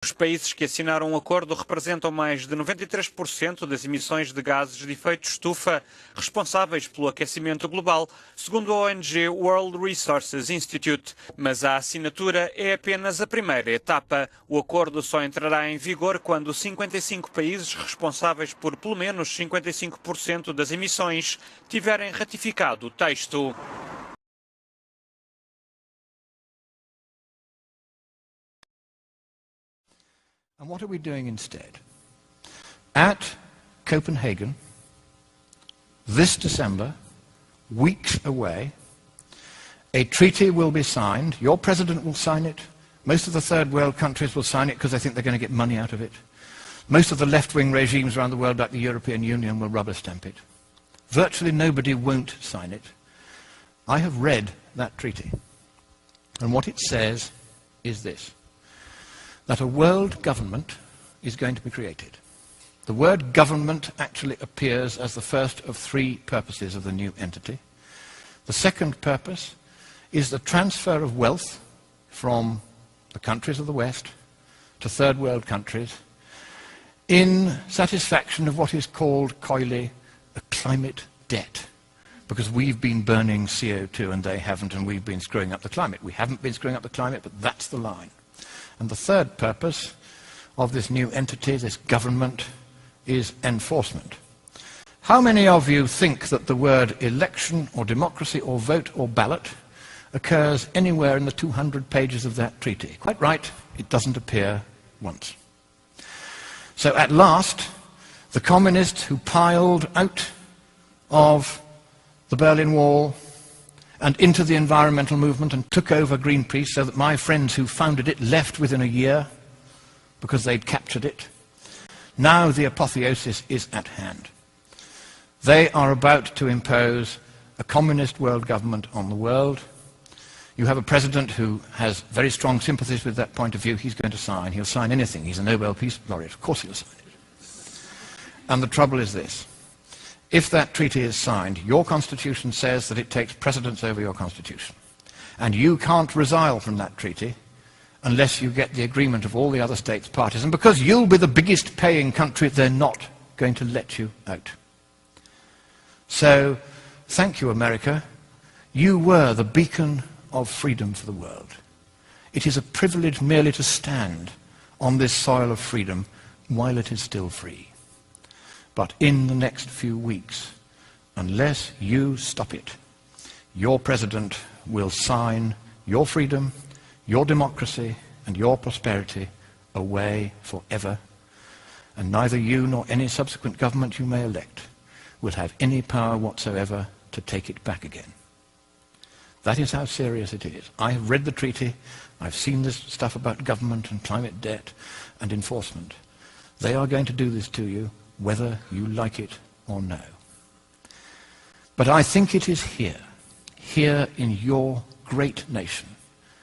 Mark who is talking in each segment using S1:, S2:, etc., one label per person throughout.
S1: Os países que assinaram o acordo representam mais de 93% das emissões de gases de efeito estufa responsáveis pelo aquecimento global, segundo a ONG World Resources Institute. Mas a assinatura é apenas a primeira etapa. O acordo só entrará em vigor quando 55 países responsáveis por pelo menos 55% das emissões tiverem ratificado o texto.
S2: And what are we doing instead? At Copenhagen, this December, weeks away, a treaty will be signed. Your president will sign it. Most of the third world countries will sign it because they think they're going to get money out of it. Most of the left-wing regimes around the world, like the European Union, will rubber stamp it. Virtually nobody won't sign it. I have read that treaty, and what it says is this: that a world government is going to be created. The word government actually appears as the first of three purposes of the new entity. The second purpose is the transfer of wealth from the countries of the West to third world countries in satisfaction of what is called coyly a climate debt, because we've been burning CO2 and they haven't, and we've been screwing up the climate. We haven't been screwing up the climate, but that's the line. And the third purpose of this new entity, this government, is enforcement. How many of you think that the word election or democracy or vote or ballot occurs anywhere in the 200 pages of that treaty? Quite right, it doesn't appear once. So at last, the communists who piled out of the Berlin Wall and into the environmental movement and took over Greenpeace, so that my friends who founded it left within a year because they'd captured it. Now the apotheosis is at hand. They are about to impose a communist world government on the world. You have a president who has very strong sympathies with that point of view. He's going to sign. He'll sign anything. He's a Nobel Peace Laureate. Of course he'll sign it. And the trouble is this: if that treaty is signed, your constitution says that it takes precedence over your constitution. And you can't resile from that treaty unless you get the agreement of all the other states parties. And because you'll be the biggest paying country, they're not going to let you out. So, thank you, America. You were the beacon of freedom for the world. It is a privilege merely to stand on this soil of freedom while it is still free. But in the next few weeks, unless you stop it, your president will sign your freedom, your democracy, and your prosperity away forever, and neither you nor any subsequent government you may elect will have any power whatsoever to take it back again. That is how serious it is. I have read the treaty. I've seen this stuff about government and climate debt and enforcement. They are going to do this to you, whether you like it or no. But I think it is here in your great nation,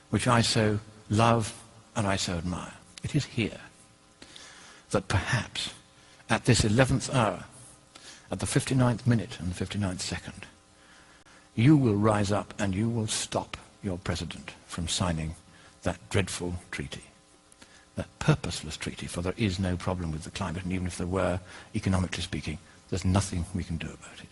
S2: which I so love and I so admire. It is here that perhaps at this 11th hour, at the 59th minute and the 59th second, you will rise up and you will stop your president from signing that dreadful treaty. That purposeless treaty, for there is no problem with the climate, and even if there were, economically speaking, there's nothing we can do about it.